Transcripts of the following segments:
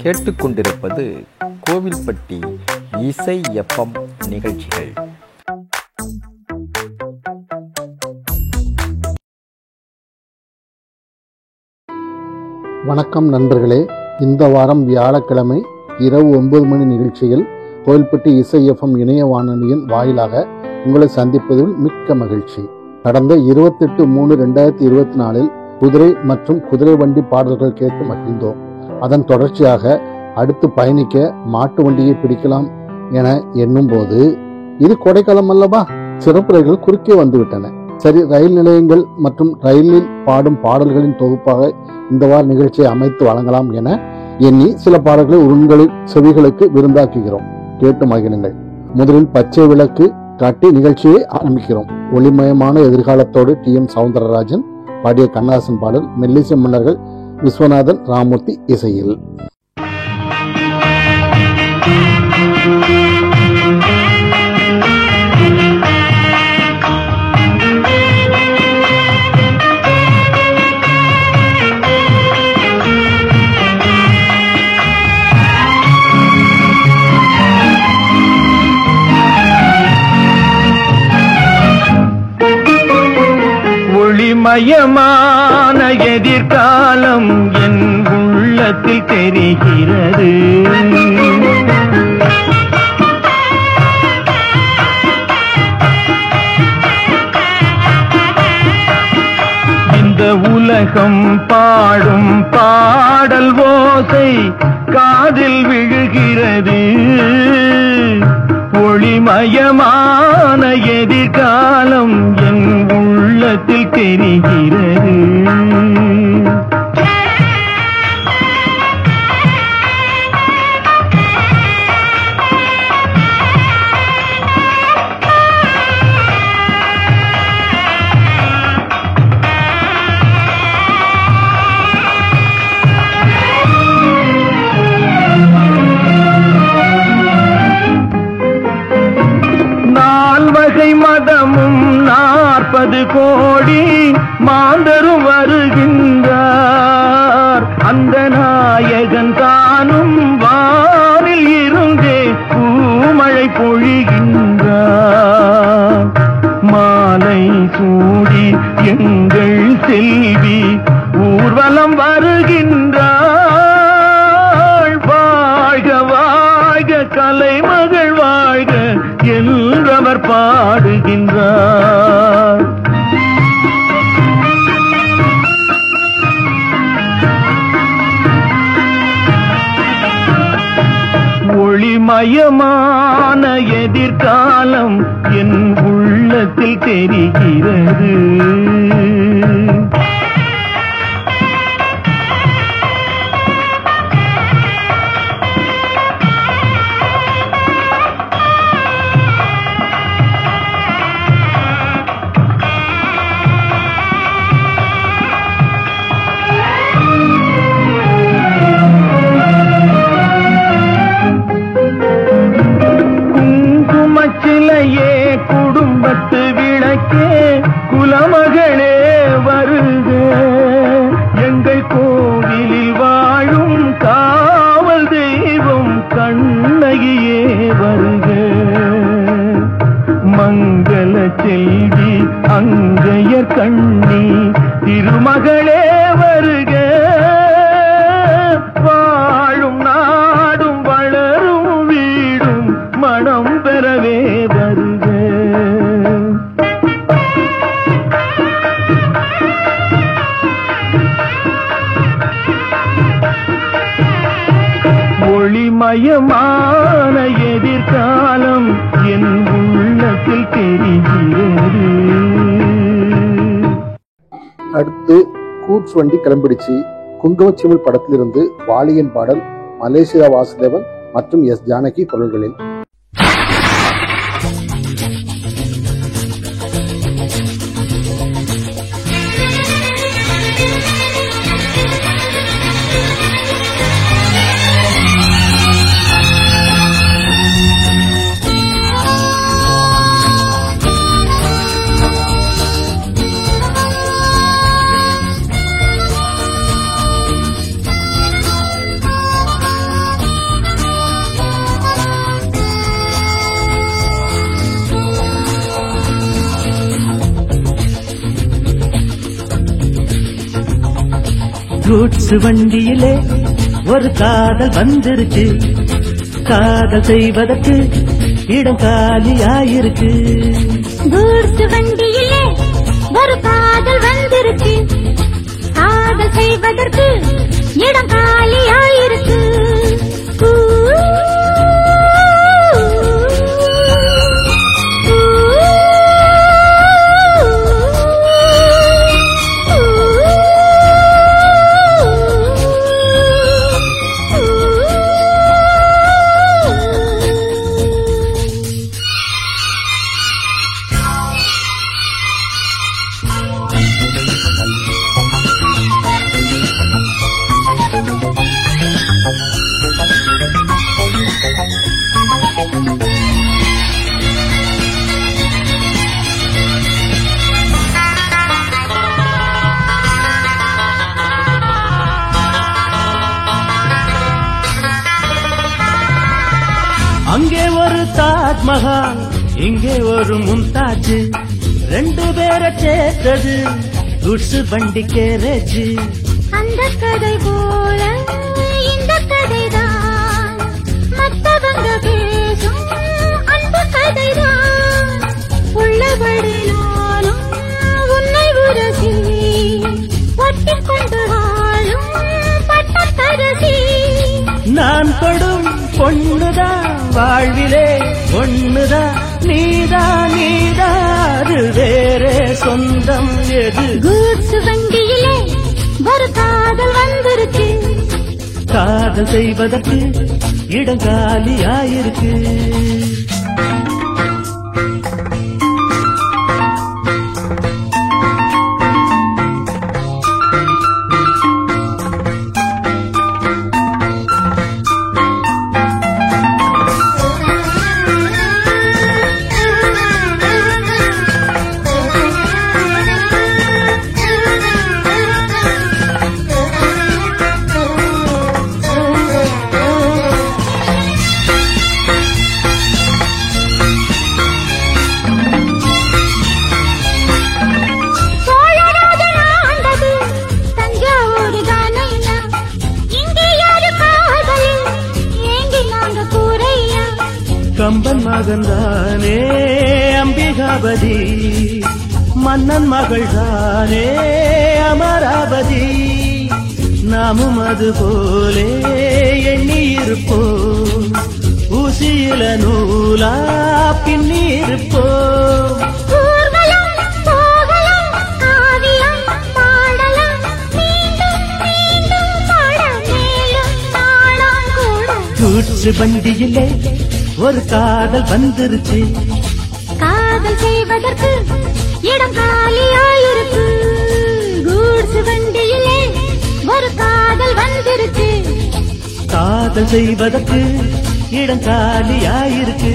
கேட்டுக்கொண்டிருப்பது கோவில்பட்டி இசை எஃப்எம் நிகழ்ச்சிகள். வணக்கம் நண்பர்களே. இந்த வாரம் வியாழக்கிழமை இரவு 9 மணி நிகழ்ச்சியில் கோவில்பட்டி இசை எஃப்எம் இணைய வானொலியின் வாயிலாக உங்களை சந்திப்பதில் மிக்க மகிழ்ச்சி. கடந்த 28/3/2024 குதிரை மற்றும் குதிரை வண்டி பாடல்கள் கேட்டு மகிழ்ந்தோம். அதன் தொடர்ச்சியாக அடுத்து பயணிக்க மாட்டு வண்டியை பிடிக்கலாம் என எண்ணும் போது இது கொடைக்காலம் அல்லவா, சிறப்பு ரயில்கள் குறுக்கே வந்துவிட்டன. சரி, ரயில் நிலையங்கள் மற்றும் ரயிலில் பாடும் பாடல்களின் தொகுப்பாக இந்த வார நிகழ்ச்சியை அமைத்து வழங்கலாம் என எண்ணி சில பாடல்களை உங்களின் செவிகளுக்கு விருந்தாக்குகிறோம். கேட்டு மகிழுங்கள். முதலில் பச்சை விளக்கு காட்டி நிகழ்ச்சியை ஆரம்பிக்கிறோம். ஒளிமயமான எதிர்காலத்தோடு TM சௌந்தரராஜன் பாடிய கண்ணதாசன் பாடல், மெல்லிசை மன்னர்கள் விஸ்வநாதன் ராமூர்த்தி இசையில். ஒளிமயமான எதிர்காலம் என் உள்ளத்தில் தெரிகிறது. இந்த உலகம் பாடும் பாடல் ஓசை காதில் விழுகிறது. ஒளிமயமான எதிர்காலம் என் உள்ளத்தில் தெரிகிறது. நால்வகை மதமும் 40 கோடி மாந்தரும் வருகின்றார். அந்த நாயகன் தானும் வானில் இருந்தே பூமழை பொழிகின்றார். மாலை சூடி எங்கள் செல்வி ஊர்வலம் வருகின்றாள். வாழ்க வாழ்க கலைமகள் வாழ்க என்றவர் பாடுகின்றார். ஒளிமயமான எதிர்காலம் என் உள்ளத்தில் தெரிகிறது. சிலையே குடும்பத்து விளக்கே குலமகளே வருக. எங்கள் கோவிலில் வாழும் காவல் தெய்வம் கண்ணகியே வருக. மங்கள செல்வி அங்கையர் கண்ணி திருமகளே வருக. வாழும் நாடும் வளரும் வீடும் மனம் பெறவே வருக. ஒளிமயமான எதிர்காலம் என் உள்ளத்தில் தெரிகிறது. அடுத்து கூட்ஸ் வண்டி கிளம்பிடுச்சு குங்குமச்சிமிழ் படத்திலிருந்து வாலியின் பாடல், மலேசியா வாசுதேவன் மற்றும் S. ஜானகி குரல்களில். கூட்ஸ் வண்டியிலே ஒரு காதல் வந்துருச்சு, காதல் செய்வதற்கு இடம் காலியாயிருக்கு. கூட்ஸ் வண்டியிலே ஒரு காதல் வந்துருச்சு, காதல் செய்வதற்கு இடம் காலியாயிருக்கு. அங்கே ஒரு தாஜ்மஹால், இங்கே ஒரு மும்தாஜ், ரெண்டு பேரை சேர்த்தது குட்ஸ் வண்டி கேரேஜ். அந்த கதை போல இந்த கதைதான், மற்றவங்க பேசும் அந்த கதைதான். உள்ளபடி நானும் உன்னை உரசி ஒட்டிக் கொண்டு வாழும் பட்டத்தரசி. நான் படும் பொண்ணுதான் வாழ்விலே ஒண்ணுதான், நீதான் நீதான் வேறே சொந்தம் எது. கூட்ஸ் வண்டியிலே ஒரு காதல் வந்துருச்சு, காதல் செய்வதற்கு இடம் காலியாயிருக்கு. கம்பன் மகன்தானே அம்பிகாபதி, மன்னன் மகள்தானே அமராவதி. நாமும் அது போலே எண்ணியிருப்போம், ஊசியில நூலா பின்னியிருப்போம். கூட்ஸ் வண்டியிலே ஒரு காதல் வந்துருச்சு, காதல் செய்வதற்கு இடம் காலியாயிருக்கு. கூட்ஸ் வண்டியிலே ஒரு காதல் வந்துருச்சு, காதல் செய்வதற்கு இடம் காலியாயிருக்கு.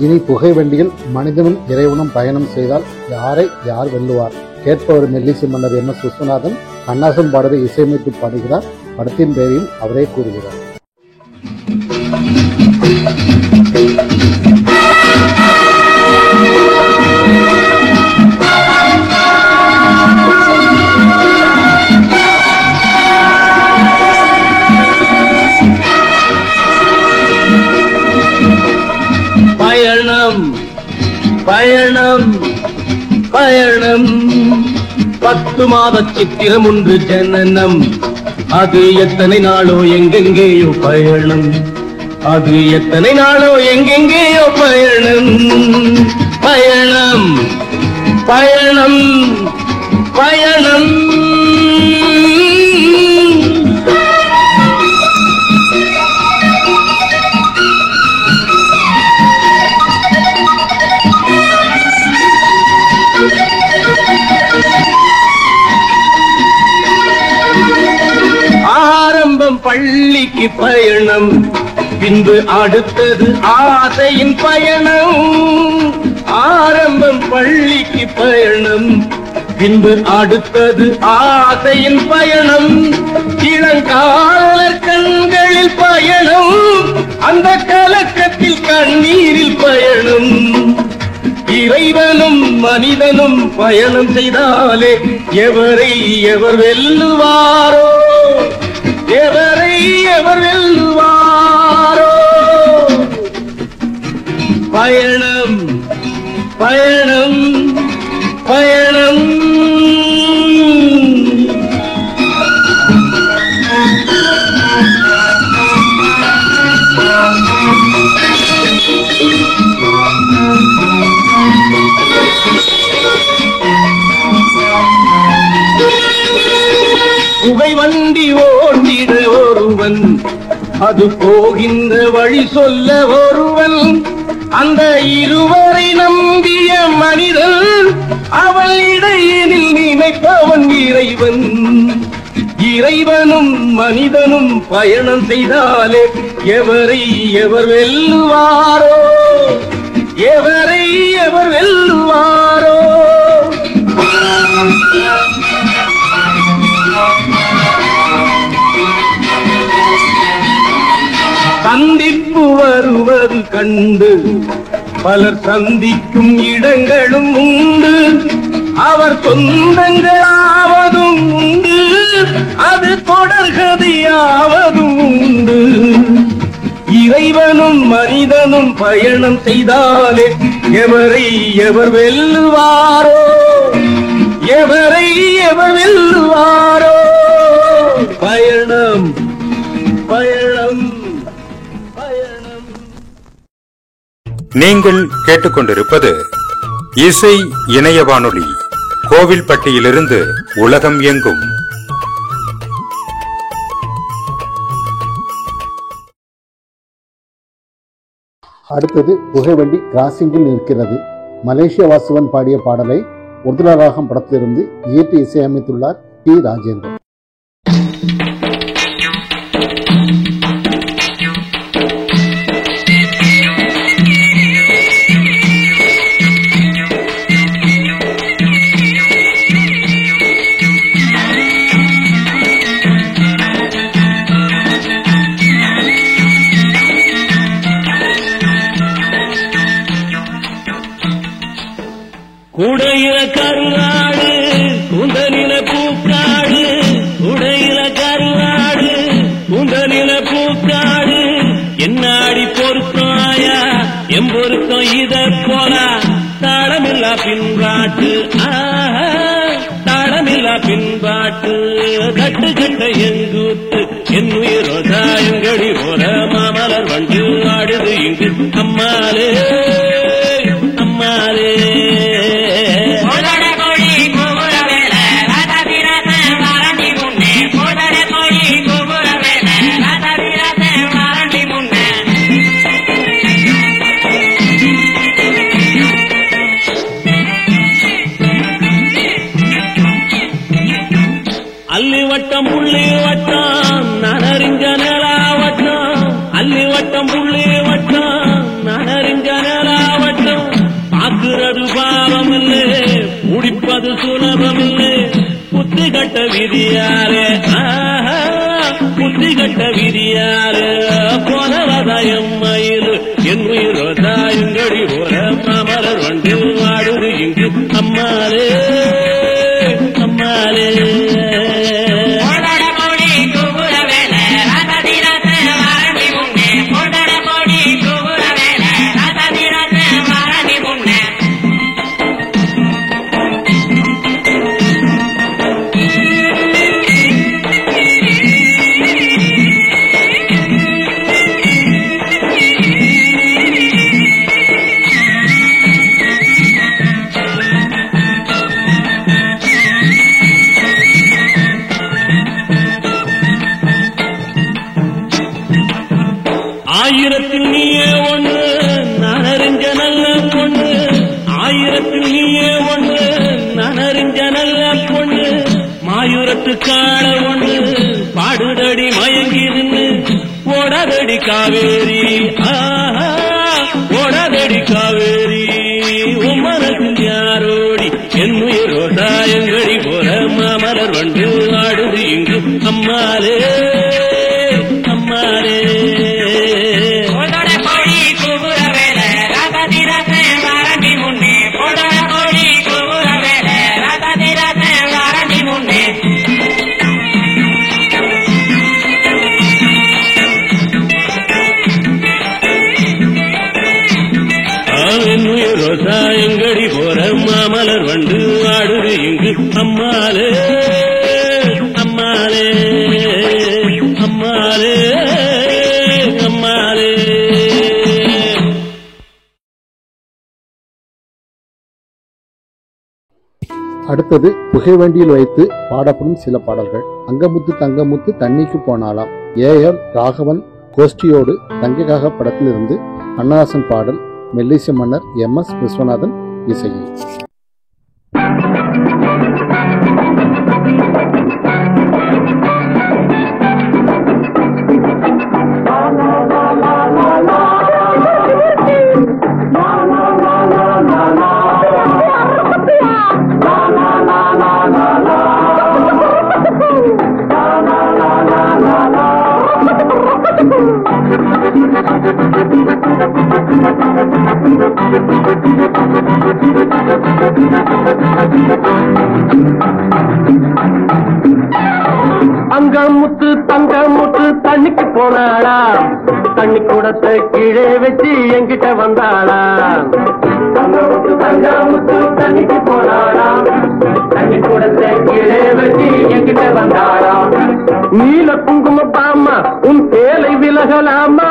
இனி புகை வண்டியில் மனிதனும் இறைவனும் பயணம் செய்தால் யாரை யார் வெல்லுவார்? கேட்பவர் மெல்லிசை மன்னர் MS விஸ்வநாதன். கண்ணாசன் பாடலை இசையமைத்து பாடுகிறார். படத்தின் பெயரையும் அவரே கூறுகிறார். பயணம் பயணம் பயணம் 10 மாத சித்திரம் ஒன்று ஜனனம், அது எத்தனை நாளோ எங்கெங்கேயோ பயணம், அது எத்தனை நாளோ எங்கெங்கேயோ பயணம். பயணம் பயணம் பயணம் பள்ளிக்கு பயணம், பின்பு அடுத்தது ஆசையின் பயணம், ஆரம்பம் பள்ளிக்கு பயணம். பின்பு அடுத்தது ஆசையின் பயணம், இளங்காலர் கண்களில் பயணம், அந்த கலக்கத்தில் கண்ணீரில் பயணம். இறைவனும் மனிதனும் பயணம் செய்தாலே எவரை எவர் வெல்லுவாரோ, எவரை எவர் வெல்லுவாரோ. பயணம் பயணம் பயணம். புகை வண்டி ஓட்டிட ஒருவன், அது போகின்ற வழி சொல்ல ஒருவன், அந்த இருவரை நம்பிய மனிதன், அவள் இடையினில் நினைப்பவன் இறைவன். இறைவனும் மனிதனும் பயணம் செய்தாலே எவரை எவர் வெல்லுவாரோ, எவரை எவர் வெல்லுவாரோ. சந்திப்பு வருவது கண்டு பலர் சந்திக்கும் இடங்களும் உண்டு, அவர் சொந்தங்களாவதும் உண்டு, அது தொடர்கதையாவதும் உண்டு. இறைவனும் மனிதனும் பயணம் செய்தாலே எவரை எவர் வெல்லுவாரோ, எவரை எவர் வெல்லுவாரோ. பயணம் பயணம் பயணம். நீங்கள் கேட்டுக்கொண்டிருப்பது இசை இணைய வானொலி, கோவில்பட்டியிலிருந்து உலகம் எங்கும். அடுத்தது புகைவண்டி கிராசிங்கில் நிற்கிறது. மலேசிய வாசுவன் பாடிய பாடலை உருதுராகம் படத்திலிருந்து இயற்றி இசையமைத்துள்ளார் டி ராஜேந்திரன். உடையில கருவாடு குந்தனில பூக்காடு, உடையில கருவாடு குந்தனில பூக்காடு, என்னாடி பொருத்தாயா எம் பொருத்தம் இத போலா, தாளமில்லா பின்பாட்டு தாளமில்லா பின்பாட்டு, கட்டு கட்ட எங்கூத்து என் உயிரோ தாயங்கடி போல, மாமலர் வண்டு ஆடுது இங்கு அம்மாலே அம்மாலே. அல்லி வட்டம் புள்ளி வட்டம் நனறிஞ்ச நிலாவட்டம், அல்லி வட்டம் புள்ளி வட்டம் நனறிஞ்ச நிலாவட்டம், பார்க்கிறது பாவம் இல்லை முடிப்பது சுலபம் இல்லை, புத்தி கட்ட விதியாரே புத்தி கட்ட விதியாரே, போனவதாயம் மயில் என் உயிரோ தாயங்கடி போல, மாமலர் வண்டு வாடுது இங்கு அம்மாலே அம்மாலே. ஆயிரத்தில் நீயே ஒன்று நான் அறிஞ்ச நல்ல பொண்ணு, ஆயிரத்தில் நீயே ஒன்று நான் அறிஞ்ச நல்ல பொண்ணு, மாயூரத்து காண ஒன்று பாடுதடி மயங்கி நின்று ஓடாதடி ஓடாதடி காவேரி ஆஹா ஓடாதடி காவேரி உன் மனசில் யாரோடி என்னுயிர் ரோசா எங்கடி போற மாமலர் வண்டு ஆடுது இங்கு அம்மாலே அம்மாலே ரோசா எங்கடி போற மாமலர் வண்டு ஆடுது இங்கு அம்மாலே அம்மாலே அம்மாலே அம்மாலே. அடுத்தது புகைவண்டியில் வைத்து பாடப்படும் சில பாடல்கள். அங்கமுத்து தங்கமுத்து தண்ணிக்கு போனாலாம். ஏஆர் ராகவன் கோஷ்டியோடு தங்கைக்காக படத்திலிருந்து கண்ணதாசன் பாடல். மெல்லிசை மன்னர் MS விஸ்வநாதன் இசையில். அங்கமுத்து தங்கமுத்து தண்ணிக்கு போனாளா, தண்ணி கூடத்தை கீழே வச்சு என்கிட்ட வந்தாளா. அங்கமுத்து தங்கமுத்து தண்ணிக்கு போனாளா, தண்ணி கூடத்தை கீழே வச்சு என்கிட்ட வந்தாளா. நீல குங்கும பாமா உன் சேலை விலகலாமா,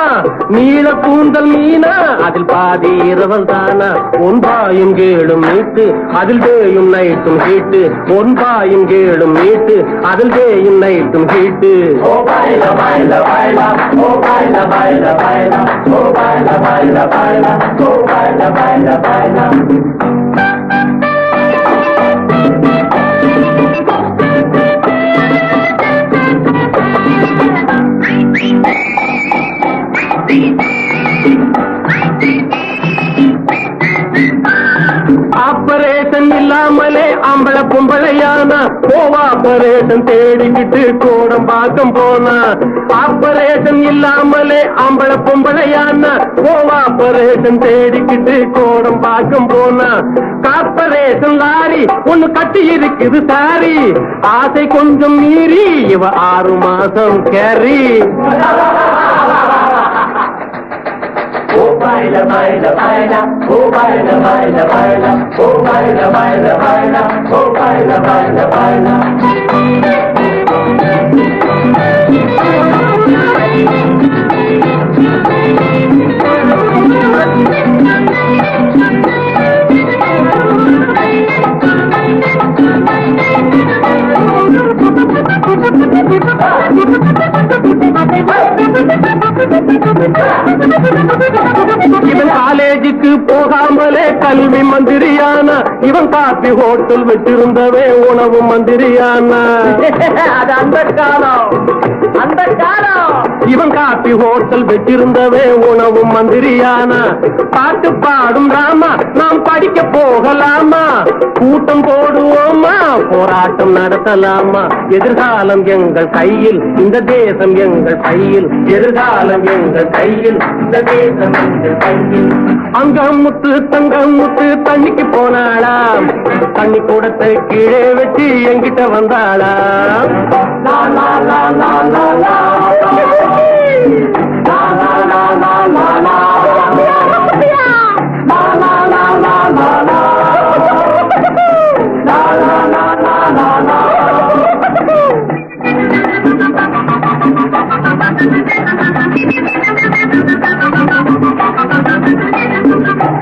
நீல கூந்தல் மீனா அதில் பாதி இரவல் தானா. ஒன்பாயும் கேளும் நீட்டு அதில் தேயும் நைட்டும் ஹீட்டு, ஒன்பாயும் கேளும் நீட்டு அதில் தேயும் நைட்டும் ஹீட்டு. ஓ பாயில பாயில பாயில ஓ பாயில பாயில பாயில ஓ பாயில பாயில பாயில ஓ பாயில பாயில பாயில. ஆபரேஷன் இல்லாமலே ஆம்பளை பொம்பளையானா, கோவாபரேஷன் தேடிக்கிட்டு கோடம்பாக்கம் போனா. ஆபரேஷன் இல்லாமலே ஆம்பளை பொம்பளையானா, கோவாபரேஷன் தேடிக்கிட்டு கோடம்பாக்கம் போனா. கார்பரேஷன் லாரி ஒண்ணு கட்டி இருக்குது சாரி, ஆசை கொஞ்சம் மீறி இவ 6 மாசம் கேரி. ஓ பாயில பாயில பாயில ஓ பாயில பாயில பாயில ஓ பாயில பாயில பாயில ஓ பாயில பாயில பாயில. இவன் காலேஜுக்கு போகாமலே கல்வி மந்திரியானா, இவன் காப்பி ஹோட்டல் வச்சிருந்தவே உணவு மந்திரியானா. அது அந்த காலம் அந்த காலம். இவன் காப்பி ஹோட்டல் வச்சிருந்தவே உணவு மந்திரியானா. பாட்டு பாடும் ராமா நாம் படிக்க போகலாமா, கூட்டம் போடுவோமா போராட்டம் நடத்தலாமா. எதிர்காலம் எங்கள் கையில் இந்த தேசம் எங்கள் கையில், எதிர்காலம் எங்கள் கையில் இந்த தேசம் எங்கள் கையில். அங்கமுத்து தங்கமுத்து தண்ணிக்கு போனாளா, தண்ணி கூடத்தை கீழே வச்சு என்கிட்ட வந்தாளா. லா லா லா லா லா லா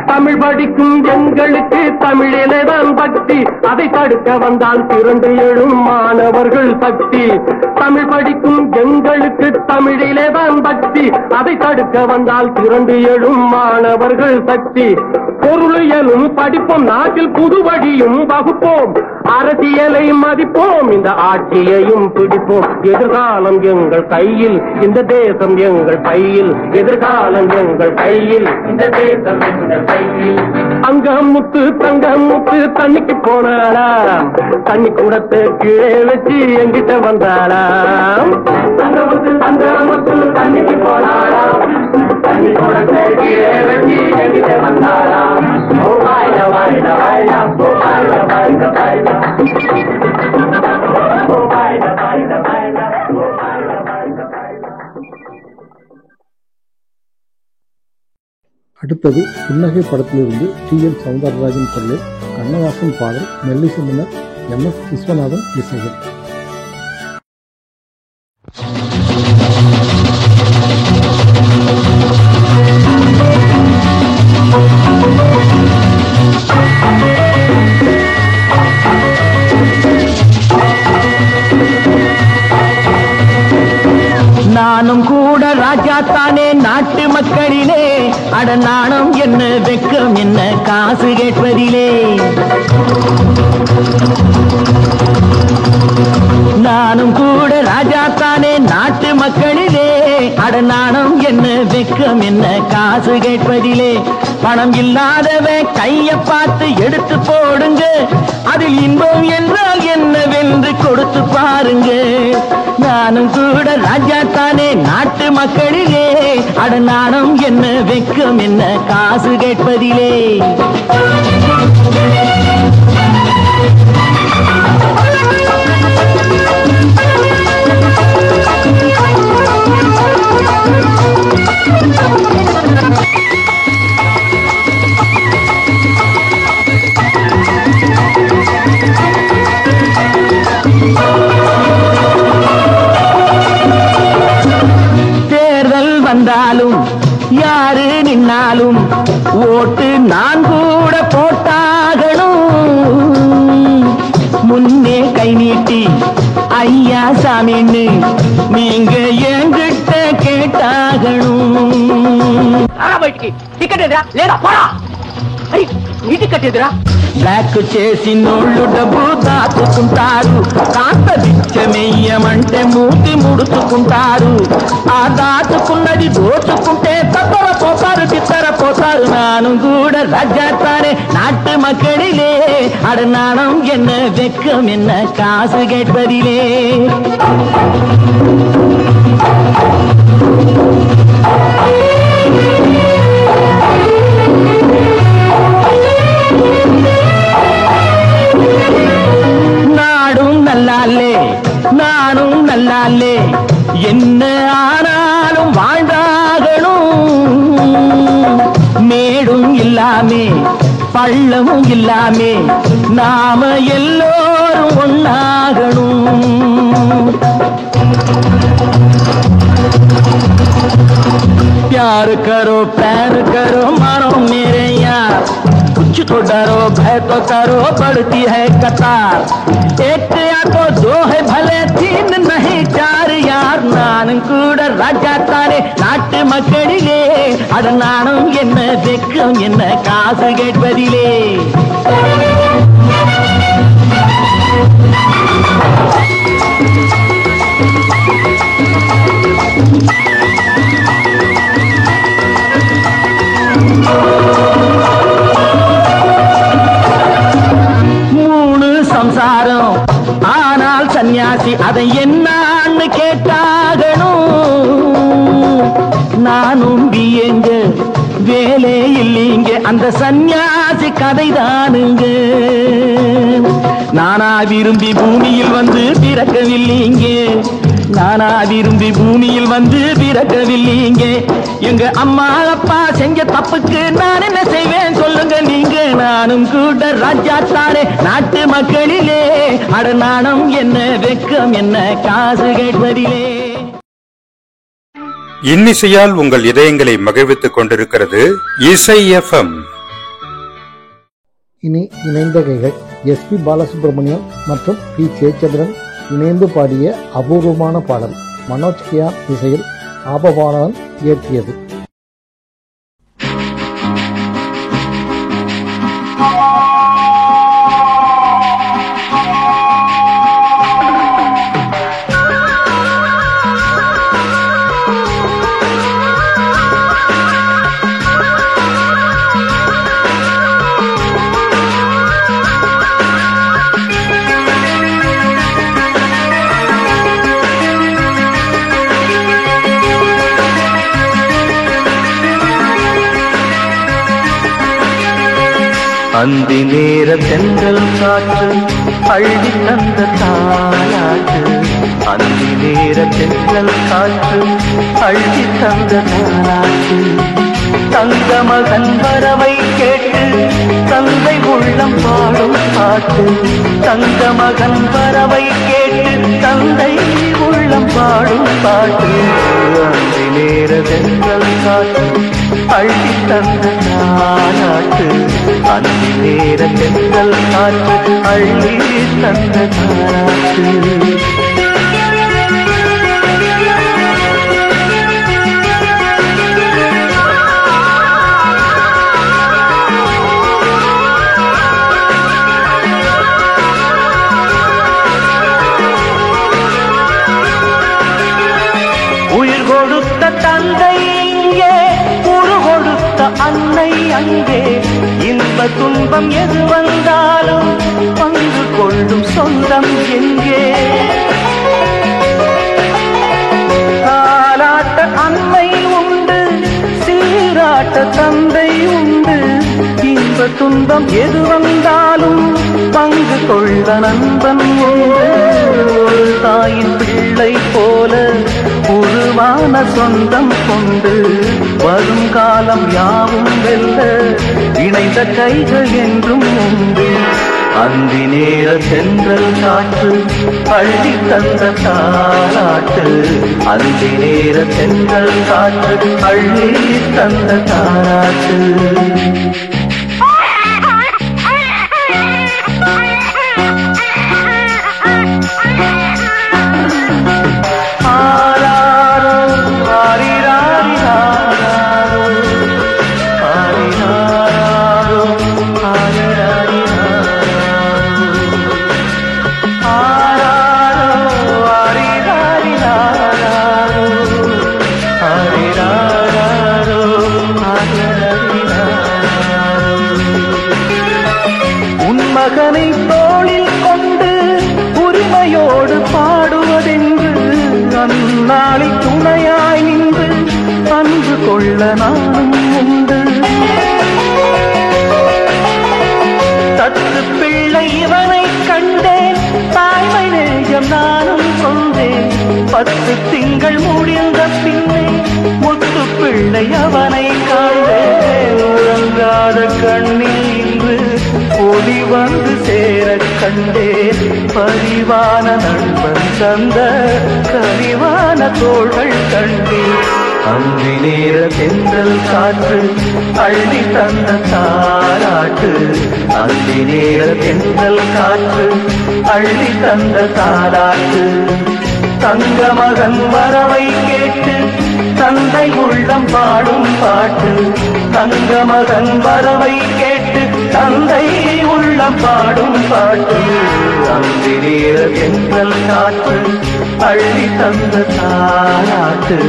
தமிழ் படிக்கும் எங்களுக்கு தமிழிலே தான் பக்தி, அதை தடுக்க வந்தால் திரண்டு எழும் மாணவர்கள் மாணவர்கள் சக்தி. தமிழ் படிக்கும் எங்களுக்கு தமிழிலே தான் பக்தி. அதை தடுக்க வந்தால் திரண்டு எழும் மாணவர்கள் சக்தி. பொருளியலும் படிப்போம், நாட்டில் புது வழியும் வகுப்போம், அரசியலை மதிப்போம், இந்த ஆட்சியையும் பிடிப்போம். எதிர்காலம் எங்கள் கையில், இந்த தேசம் எங்கள் கையில். எதிர்காலம் எங்கள் கையில், இந்த தேசம் எங்கள் கையில். அங்கமுத்து தங்கமுத்து தண்ணிக்கு போனாளாம், தண்ணி கூடத்தை கீழே வச்சு எங்கிட்ட வந்தாளாம். தங்கமுத்து தங்கமுத்து தண்ணிக்கு போனாளாம், தண்ணி கூடத்தை கீழே வச்சு எங்கிட்ட வந்தாளாம். ஓ வாயில வாயில வாயில, ஓ வாயில வாயில வாயில, ஓ வாயில வாயில வாயில, ஓ வாயில வாயில வாயில. அடுத்தது புன்னகை படத்திலிருந்து டி.என். சௌந்தரராஜன் குரலில் கண்ணவாசன் பாடல், மெல்லிசை மன்னர் எம்.எஸ். விஸ்வநாதன் இசையில். நானும் கூட ராஜா தானே நாட்டு மக்களிலே, அட நாணம் என்ன வெக்கம் என்ன காசு கேட்பதிலே. நானும் கூட ராஜா தானே நாட்டு மக்களிலே, அட நாணம் என்ன வெக்கம் என்ன காசு கேட்பதிலே. பணம் இல்லாதவன் கைய பார்த்து எடுத்து போடுங்க, அதில் இன்பம் என்றால் என்னவென்று கொடுத்து பாருங்க. நானும் கூட ராஜா தானே நாட்டு மக்களிலே, அட நாணம் என்ன வெக்கம் என்ன காசு கேட்பதிலே. தேர்தல் வந்தாலும் யாரு நின்னாலும் ஓட்டு நான் கூட போட்டாகணும். முன்னே கை நீட்டி ஐயா சாமின்னு நீங்க என்கிட்ட கேட்டாகணும். బ్లాక్ చేసి నోళ్ళు డబ్బు దాచుకుంటారు, కాస్త బిచ్చమెయ్యమంటే మూతి ముడుచుకుంటారు. ఆ దాచుకున్నది దోచుకుంటే తప్పల పోతారు, చిత్తర పోతారు. నాను కూడా రాజాத்தானே நாட்டு மக்களிலே, அட நாணம் என்ன வெக்கம் என்ன காசு கேட்பதிலே. நாடும் நல்லாலே நானும் நல்லாலே, என்ன ஆனாலும் வாழ்ந்தாகணும். மேடும் இல்லாமே பள்ளமும் இல்லாமே நாம எல்லோரும் ஒன்னாகணும். प्यार करो प्यार करो मानो मेरे यार, कुछ तो डरो भय तो करो बढ़ती है कतार. एक या तो दो है भले तीन नहीं चार यार. நானும் கூட ராஜா தானே நாட்டு மக்களிலே, அட நானும் என்ன வெக்கம் என்ன காசு கேட்பதிலே. மூணு சம்சாரம் ஆனால் சன்னியாசி, அதை என்னான்னு கேட்டாகணும். நானும் பியங்க வேலை இல்லீங்க, அந்த சன்னியாசி கதைதானுங்க. நானா விரும்பி பூமியில் வந்து பிறக்கவில்லைங்க, நானா விரும்பி பூமியில் வந்து பிறக்கவில்லைங்க. எங்க அம்மா அப்பா செஞ்ச தப்புக்கு நான் என்ன செய்வேன் சொல்லுங்க நீங்க. நானும் கூட ராஜாத்தானே நாட்டு மக்களிலே, அட நாணம் என்ன வெக்கம் என்ன காசு கேட்பதிலே. இன்னிசையால் உங்கள் இதயங்களை மகிழ்வித்துக் கொண்டிருக்கிறது இசை எஃப்எம். இனி இணைந்த கைகள் எஸ்.பி. பாலசுப்ரமணியம் மற்றும் பி. ஜெயச்சந்திரன் இணைந்து பாடிய அபூர்வமான பாடல். மனோஜ் கியான் இசையில் ஆபவானவன் இயற்றியது. அந்தி நேர தென்றல் காற்று அள்ளி தந்த தாலாட்டு. அந்தி நேர தென்றல் காற்று அள்ளி தந்த தாலாட்டு. தங்க மகன் வரவை கேட்டு தந்தை உள்ளம் பாடும் பாட்டு. தங்க மகன் வரவை கேட்டு தந்தை உள்ளம் பாடும் பாட்டு. அந்தி நேர தென்றல் காற்று அள்ளி தந்த தாலாட்டு. அந்தி நேர தென்றல் காற்று அள்ளி தந்த தாலாட்டு. உயிர் கொடுத்த தந்தை இங்கே, உரு கொடுத்த அன்னை அங்கே. இன்ப துன்பம் எது வந்தாலும் பங்கு கொள்ளும் சொந்தம் எங்கே. தாலாட்ட அன்னை உண்டு, சீராட்ட தந்தை உண்டு. இன்ப துன்பம் எது வந்தாலும் பங்கு கொள்ள நண்பன் உண்டு. ஒரு தாயின் பிள்ளை போல உருவான சொந்தம் கொண்டு வரும் காலம் யாவும் வெல்ல இணைந்த கைகள் என்றும் உண்டு. அந்தி நேர தென்றல் காற்று அள்ளி தந்த தாலாட்டு. அந்தி நேர தென்றல் காற்று அள்ளி தந்த தாலாட்டு. மகனை தோளில் கொண்டு உரிமையோடு பாடுவதென்று அந்நாளில் துணையாய் நின்று அன்பு கொள்ள நானும் உண்டு. தத்து பிள்ளை இவனை கண்டேன், தாய்மை நேயம் நானும் கொண்டேன். 10 திங்கள் முடிந்த பின்னே முத்து பிள்ளை அவனை காண்டேன். உறங்காத கண்ணில் இன்று ஒளி வந்து சேர கண்டேன். பரிவான நண்பன் தந்த கரிவான தோள்கள் கண்டேன். அந்தி நேர தென்றல் காற்று அள்ளி தந்த தாலாட்டு. அந்தி நேர தென்றல் காற்று அள்ளி தந்த தாலாட்டு. தங்க மகன் வரவை கேட்டு தந்தை உள்ளம் பாடும் பாட்டு. தங்க மகன் வரவை கேட்டு தந்தை உள்ளம் பாடும் பாட்டு. அந்தி நேர தென்றல் காற்று அள்ளி தந்த தாலாட்டு.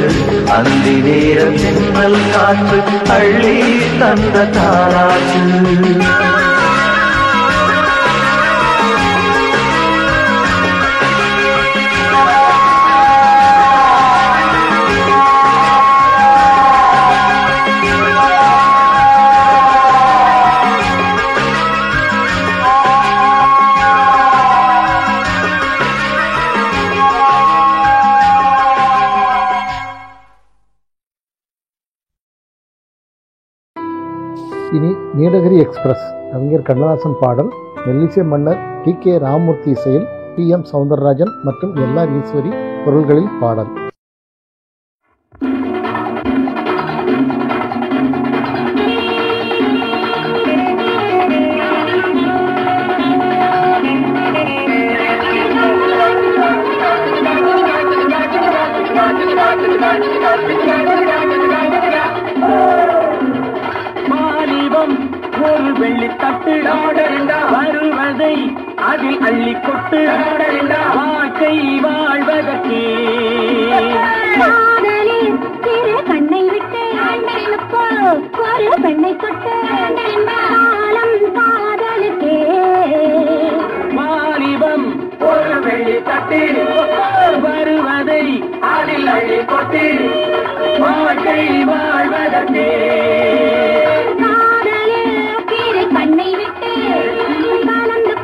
அந்தி நேர தென்றல் காற்று அள்ளி தந்த தாலாட்டு. இனி நீலகிரி எக்ஸ்பிரஸ் கவிஞர் கண்ணதாசன் பாடல். மெல்லிசை மன்னர் டி.கே. ராமமூர்த்தி இசையில் டி.எம். சௌந்தரராஜன் மற்றும் எல்.ஆர். ஈஸ்வரி குரல்களில் பாடல். வாலிபம் ஒரு வெள்ளித்தட்டு வருவதை அதில் அள்ளி கொட்டு வாழ்க்கை வாழ்வதற்கே கண்ணை விட்டு ஒரு பெண்ணை தொட்டு காலம் காதலுக்கே வாலிபம் ஒரு வெள்ளித்தட்டு வருவதை அதில் அள்ளி கொட்டு வாழ்க்கை வாழ்வதற்கே கண்ணை விட்டு கலந்து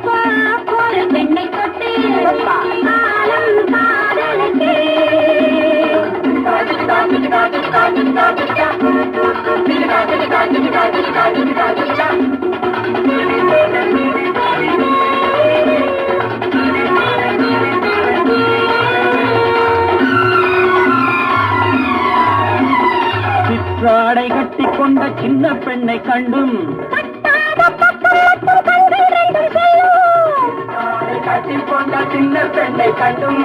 ஒரு பெண்ணை தொட்டு காலம் காதலுக்கே சிற்றாடை கட்டிக்கொண்ட சின்ன பெண்ணை கண்டும் கட்டிக்கொண்ட சின்ன பெண்ணை கண்டும்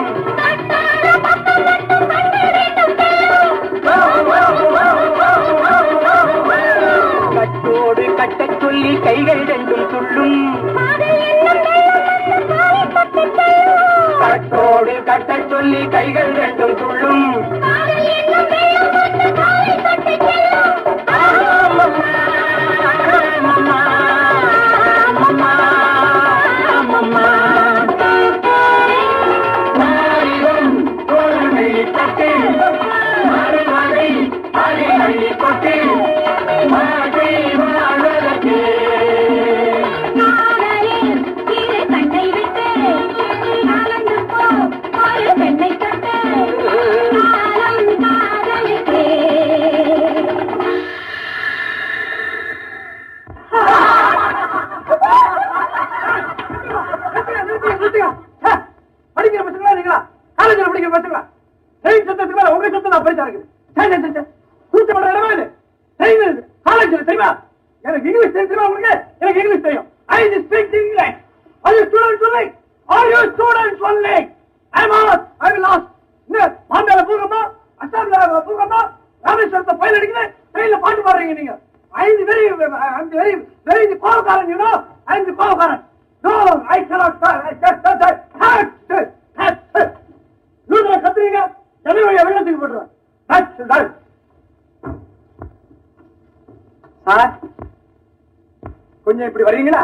கட்டோடு கட்டச் சொல்லி கைகள் ரெண்டும் துள்ளும் கட்டோடு கட்டச் சொல்லி கைகள் ரெண்டும் துள்ளும் எனக்கு இங்கிலீஷ் தெரியுமா உங்களுக்கு? எனக்கு இங்கிலீஷ் தெரியும். I speak English. Are you students only? Are you students only? I am asked. I will ask. பாண்டால பூகமா, அசாம்ல பூகமா, ராமேஸ்வரத்தை பயில் அடிக்குது, ட்ரெயின்ல பாட்டு பாடுறீங்க நீங்க. I am very கோபக்காரன், you know. I am கோபக்காரன். No, I cannot. லூசுல கத்துறீங்க, தமிழ் வழியா வெள்ளத்துக்கு போட்டுருவேன். That's done. சார் கொஞ்சம் இப்படி வர்றீங்களா?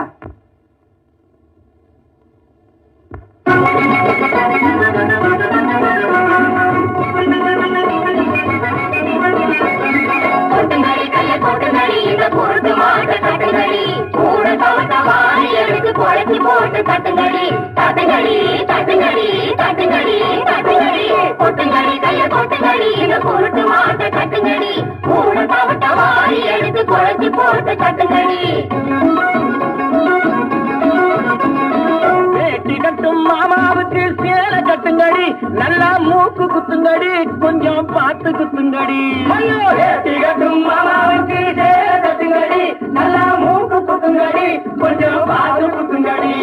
வேட்டி கட்டும் மாமாவுக்கு சேலை கட்டுங்கடி, நல்லா மூக்கு குத்துங்கடி, கொஞ்சம் பார்த்து குத்துங்கடி. வேட்டி கட்டும் மாமாவுக்கு சேலை கட்டுங்கடி, நல்லா மூக்கு குத்துங்கடி, கொஞ்சம் பார்த்து குத்துங்கடி.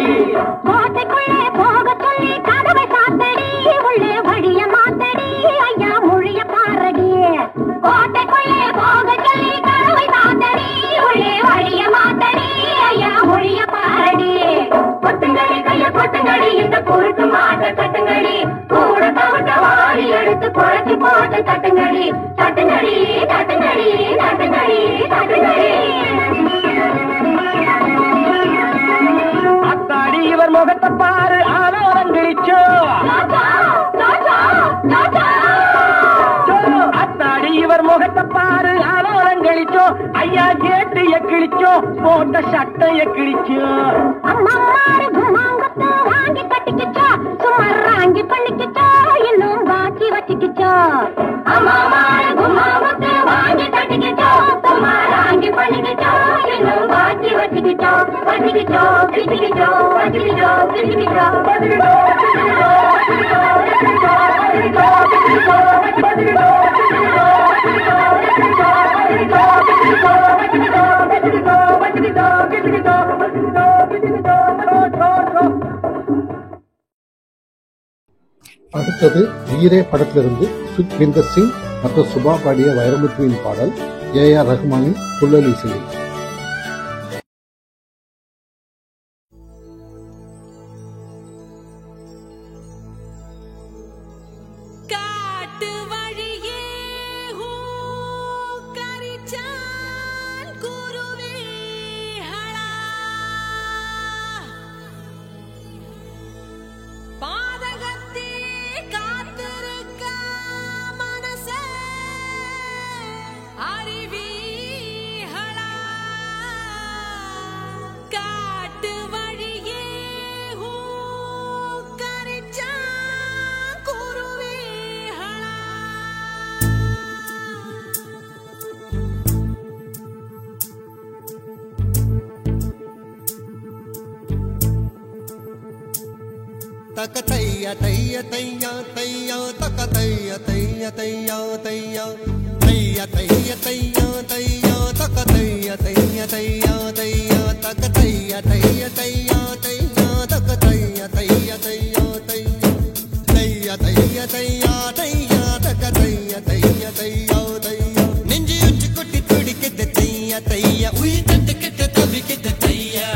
கோட்டைக்குள்ளே போக சொல்லி கதவை சாத்தடி, உள்ளே வழிய மாத்தடி, ஐயா மொழிய பாரடி. கோட்டைக்குள்ளே போக சொல்லி கதவை சாத்தடி, உள்ளே வழிய மாத்தடி, ஐயா மொழிய பாரடி. கொட்டுங்கடி கைய கொட்டுங்கடி, இந்த குறுக்கு மாட்ட கட்டுங்கடி, கூட தவிட்ட வாரி எடுத்து குறைச்சி போட்டு தட்டுங்கடி, தட்டுங்கடி தட்டுங்கடி தட்டுங்கடி தட்டுங்கடி. அத்தாடி இவர் முகத்தை பாரு, ஆனோரம் கிழிச்சோ. அத்தாடி இவர் முகத்தை பாரு, ஆனோரம் கிழிச்சோ. ஐயா கேட்டிய கிழிச்சோ, போட்ட சட்டைய கிழிச்சோ. வாங்கி கட்டிக்கிச்சோ, சுமார் வாங்கி பண்ணிக்கிச்சோ, இன்னும் பாக்கி வச்சுக்கிச்சோ. வாங்கி கட்டிக்கிச்சோ, சுமார் வாங்கி பண்ணிக்கிச்சோ, இன்னும் பாக்கி வச்சுக்கிச்சோ. வச்சுக்கிச்சோ கிச்சிக்கிச்சோ, வச்சுக்கிச்சோ கிச்சிக்கிச்சோ, வச்சுக்கிச்சோ அடுத்தது வீரே படத்திலிருந்து சுக்விந்தர் சிங் டாக்டர் சுபா பாடிய வைரமுத்துவின் பாடல் ஏ.ஆர். ரஹ்மானின் புல்லலிசையில். तक तैया तैया तैया तैया तक तैया तैया तैया तैया तैया तैया तैया तैया तक तैया तैया तैया तैया तक तैया तैया तैया तैया तक तैया तैया तैया तैया तैया तैया तैया तक तैया तैया तैया तैया நெஞ்சி உச்சி கொட்டி துடிக்குது தையா தையா உயிர் தட்டு கெட்டு தவிக்குது தையா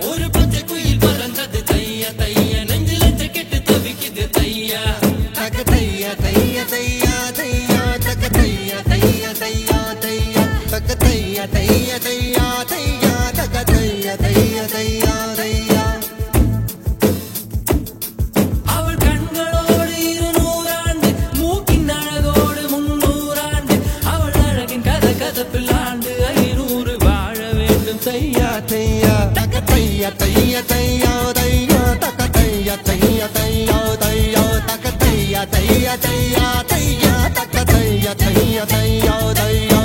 ஒரு பச்சை குயில் பறந்தது தையா தையா நெஞ்சில கெட்டு தவிக்குது தையா தக தையா தையா தையா தையா தக தையா தையா தையா தையா தக தையா தையா தையா தையா தக தையா தையா தையா தையா அவள் கண்களோடு 200 ஆண்டு மூக்கின் அழகோடு 300 ஆண்டு அவள் அழகின் கதை கதப்பில்லாண்டு 500 வாழ வேண்டும் தையா தையா தக தையா தையா தையா தையா தக தையா தையா தையா தையா தக தையா தையா தையா தையா தக தையா தையா தையா தையா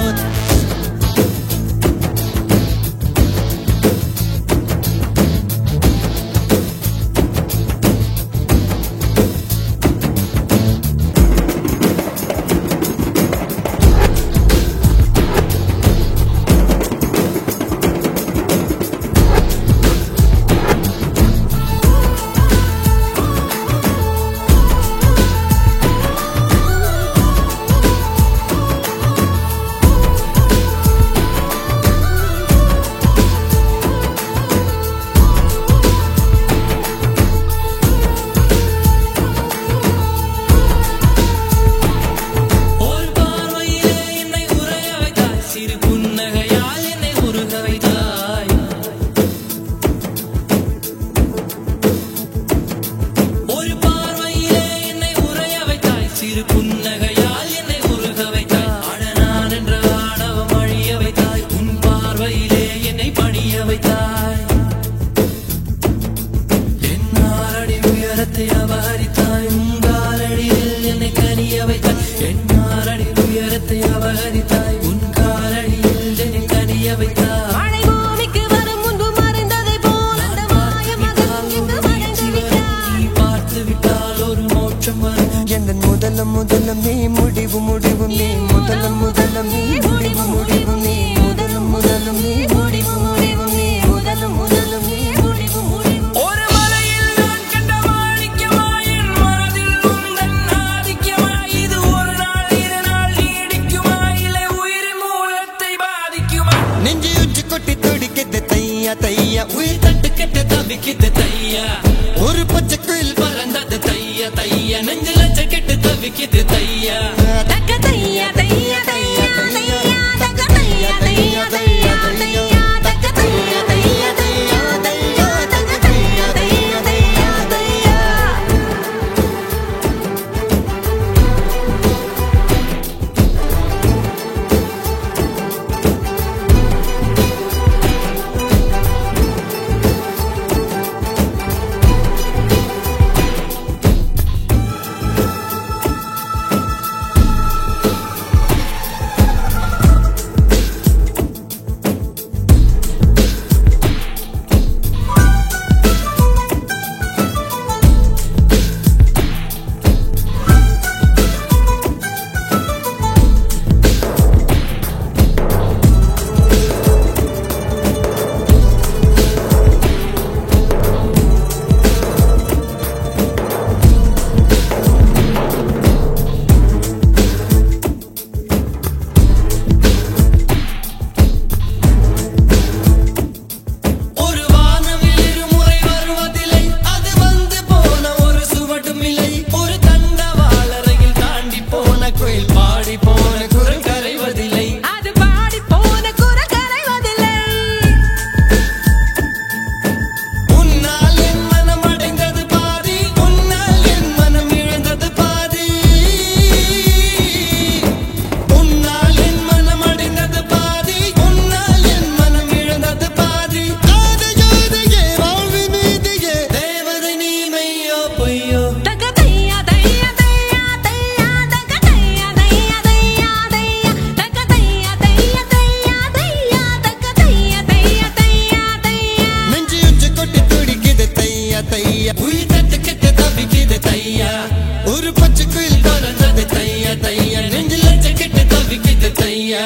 வாயில் பிறந்தது தையா தையா நெஞ்சில் லட்சக்கிட்டு தவிக்குது தையா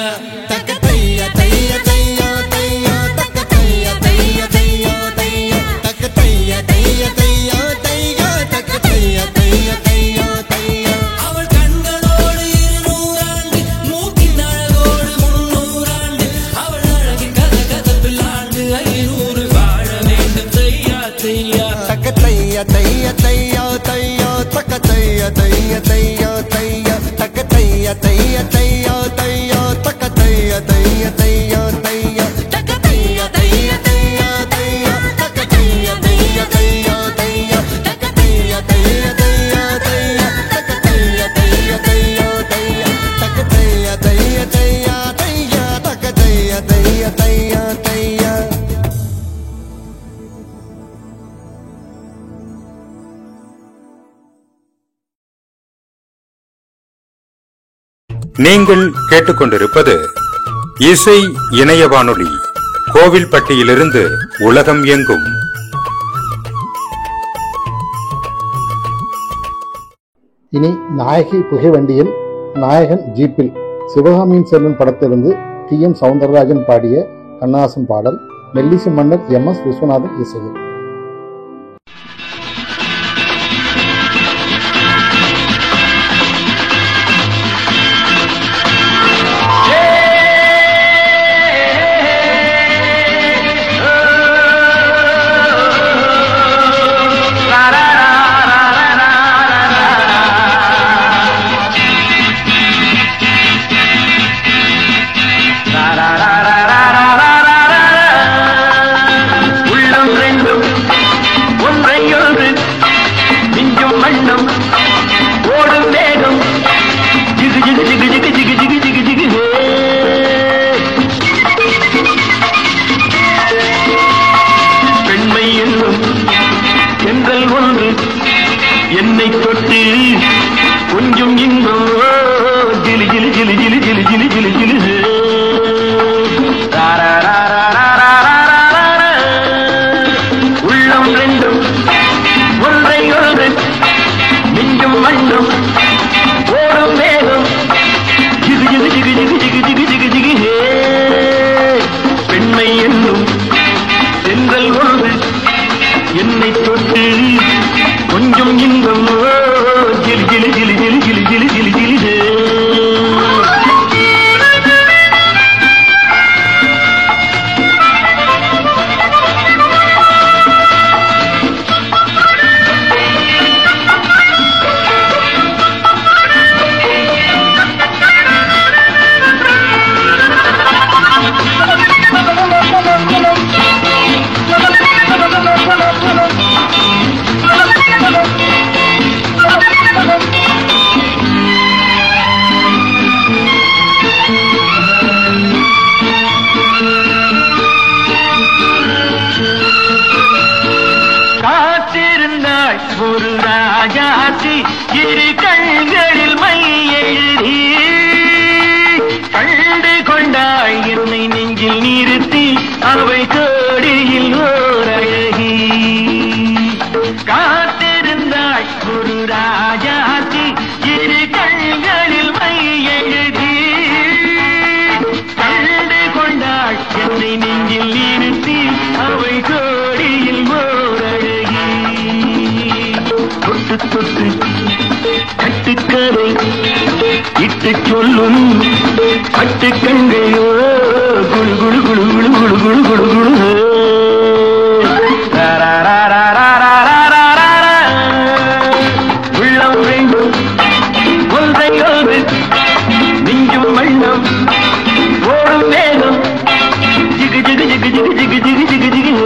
தக்க தையா தையா தையா தையா தக்க தையா தையா தையா தையா தக்க தையா தையா தையா தையா தக்க தையா தையா தையா தையா அவள் கண்களோடு 200 ஆண்டு மூக்கின் அழகோடு 300 ஆண்டு அவள் அழகின் கதகதப்பில் ஆண்டு 500 வாழ வேண்டும் தையா தையா தக்க தையா தையா தையா தையா தக்க தையா தையா தையா தையா தக்க தையா தையா தையா தையா தக்க தையா தையா தையா தையா தக்க தையா தையா தையா தையா தக்க தையா தையா தையா தையா தக்க தையா தையா தையா தையா தக்க தையா தையா தையா தையா தக்க தையா தையா தையா தையா தக்க தையா தையா தையா தையா. நீங்கள் கேட்டுக்கொண்டிருப்பது இசை இணைய வானொலி, கோவில்பட்டியிலிருந்து உலகம் எங்கும். இனி நாயகி புகைவண்டியில் நாயகன் ஜீப்பில் சிவகாமியின் செல்வன் படத்திலிருந்து டி.எம். சௌந்தரராஜன் பாடிய கண்ணாசன் பாடல், மெல்லிசை மன்னர் எம்.எஸ். விஸ்வநாதன் இசையில். என்னை தொட்டு கொஞ்சம் இன்பம் ஜிலி ஜிலி ஜிலி ஜிலி ஜிலி ஜிலி ஜிலி ஜிலி உள்ளம் ரெண்டும் ஒன்றை ஒன்று மிஞ்சும் மண்ணும் ஓடும் வேகம் ஜிகு ஜிகு ஜிகு ஜிகு ஜிகு ஜிகு ஜிகு ஜிகு பெண்மை என்னும் சென்றல் ஒன்று என்னை தொட்டு கொஞ்சம் இன்பம் ஜிலி ஜிலி ஜிலி ஜிலி ஜிலி ஜிலி ஜிலி ஜிலி ஒரு ராஜாத்தி இரு கண்களில் மை எழுதி கண்டு கொண்டாய் என்னை நெஞ்சில் நிறுத்தி அவை கோடியில் ஓர் அழகி காத்திருந்தாய் ஒரு ராஜாத்தி இரு கண்களில் மை எழுதி கண்டு கொண்டாய் என்னை நெஞ்சில் நிறுத்தி அவை கோடியில் ஓர் அழகி தொட்டு தொட்டு கட்டுக்கரை இட்டு சொல்லும் பட்டு கண்கையோ குழு குழு குழு குழு குழு குழு குழு குழு உள்ளம் வேண்டும் ஒன்றை ஒன்று மிஞ்சும் மண்ணும் ஓடும் வேகம் ஜிகு ஜிகு ஜிகு ஜிகு ஜிகு ஜிகு ஜிகு ஜிகு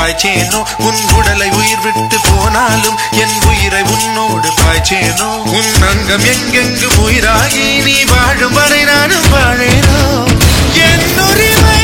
பாய்ச்சேனோ உன் உடலை உயிர் விட்டு போனாலும் என் உயிரை உன்னோடு பாய்ச்சேனோ உன் அங்கம் எங்கெங்கு உயிராகி நீ வாழும் வரை நானும் வாழேனோ என் உரிமை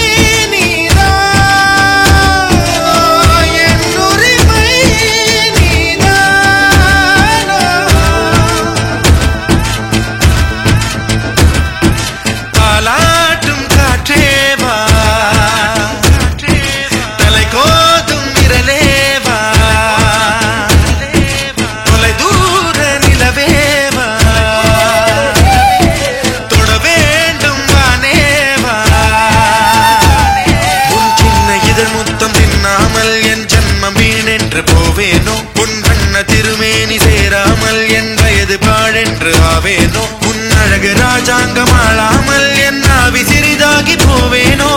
போவேனோ உன் வண்ண திருமேனி சேராமல் என் வயது பாழென்று ஆவேனோ உன் அழகு ராஜாங்கம் ஆளாமல் என் ஆவி சிறிதாகி போவேனோ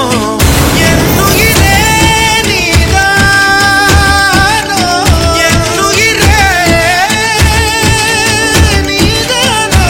என் உயிரே நீதானோ என் உயிரே நீதானோ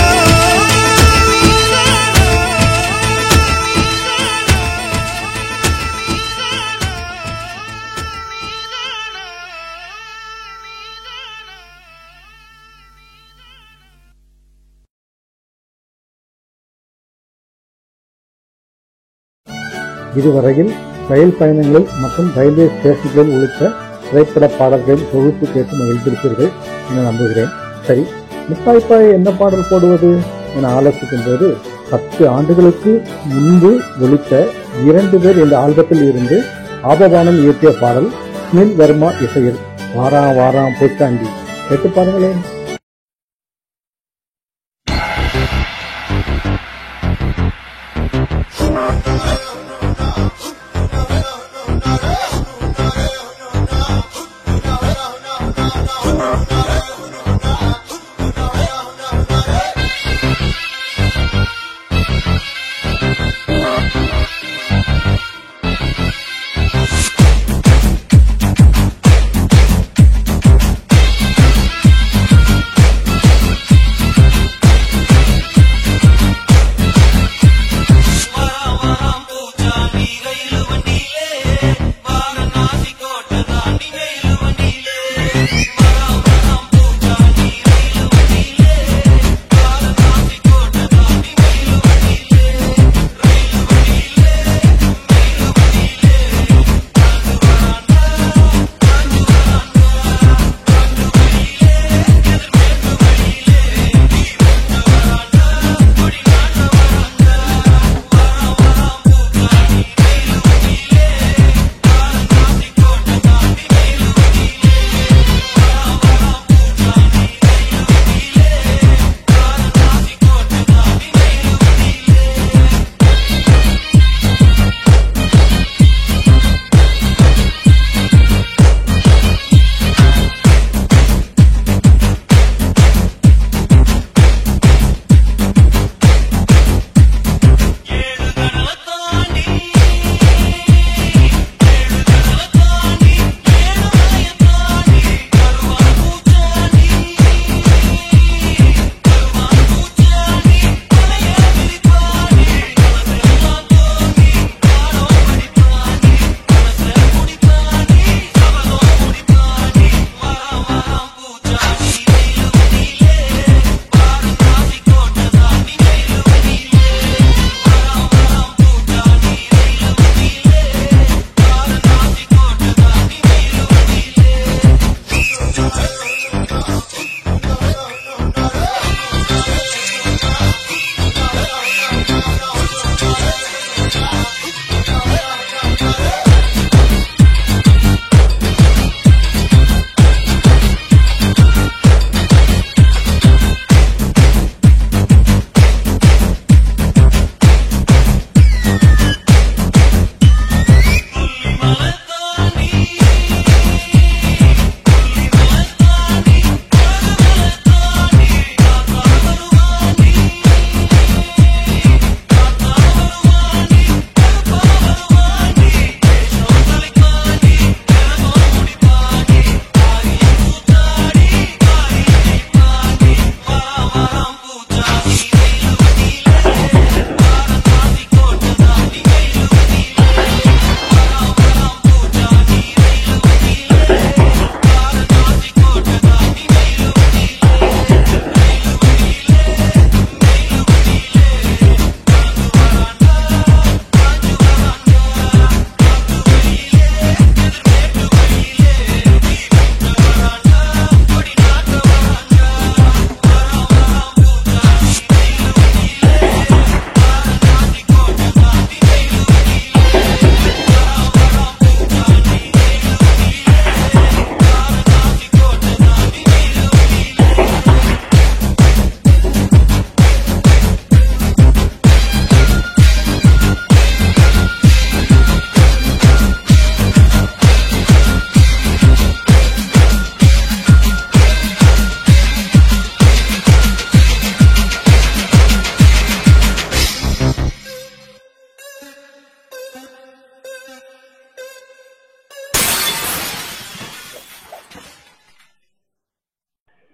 இதுவரையில் ரயில் பயணங்கள் மற்றும் ரயில்வே ஸ்டேஷன்களில் உள்ளிட்ட திரைப்பட பாடல்களின் தொகுப்பு கேட்டு மகிழ்ந்திருப்பீர்கள் என நம்புகிறேன். சரி, முத்தாய்ப்பாய் என்ன பாடல் போடுவது என ஆலோசிக்கும் போது 10 ஆண்டுகளுக்கு முன்பு ஒலித்த 2 பேர் இந்த ஆல்பத்தில் இருந்து ஆபவானம் இயற்றிய பாடல் சுனில் வர்மா இசையில் வாராம் வாராம் பூச்சாண்டி கேட்டு பாருங்களேன்.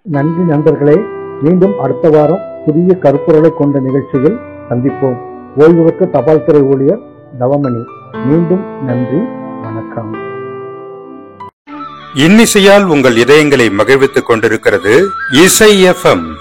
நன்றி நண்பர்களே. மீண்டும் அடுத்த வாரம் புதிய கருப்பொருளை கொண்ட நிகழ்ச்சியில் சந்திப்போம். ஓய்வு பெற்ற தபால் துறை ஊழியர் தவமணி. மீண்டும் நன்றி, வணக்கம். இன்னிசையால் உங்கள் இதயங்களை மகிழ்வித்துக் கொண்டிருக்கிறது இசை FM.